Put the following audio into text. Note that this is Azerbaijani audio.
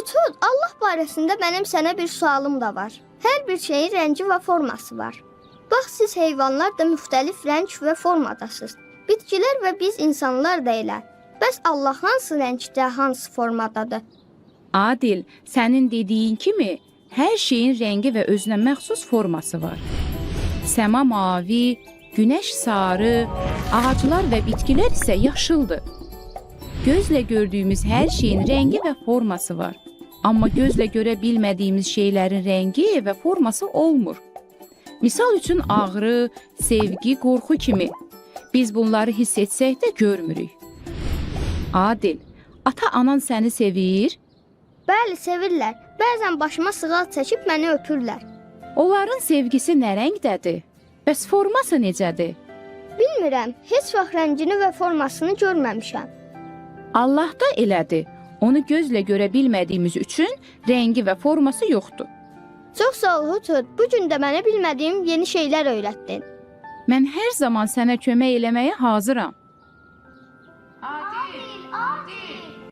Hudhud, Allah barəsində mənim sənə bir sualım da var. Hər bir şeyin rəngi və forması var. Bax, siz heyvanlar da müxtəlif rəng və formadasınız. Bitkilər və biz insanlar da elə. Bəs Allah hansı rəngdə, hansı formadadır? Adil, sənin dediyin kimi hər şeyin rəngi və özünə məxsus forması var. Səma mavi, günəş sarı, ağaclar və bitkilər isə yaşıldır. Gözlə gördüyümüz hər şeyin rəngi və forması var. Amma gözlə görə bilmədiyimiz şeylərin rəngi və forması olmur. Misal üçün ağrı, sevgi, qorxu kimi. Biz bunları hiss etsək də görmürük. Adil, ata-anan səni sevir? Bəli, sevirlər. Bəzən başıma sığal çəkib məni öpürlər. Onların sevgisi nə rəngdədir? Bəs forması necədir? Bilmirəm, heç vaxt rəngini və formasını görməmişəm. Allah da elədi. Onu gözlə görə bilmədiyimiz üçün rəngi və forması yoxdur. Çox sağ ol Hudhud, bu gün də mənə bilmədiyim yeni şeylər öyrətdin. Mən hər zaman sənə kömək eləməyə hazıram. Adil, Adil.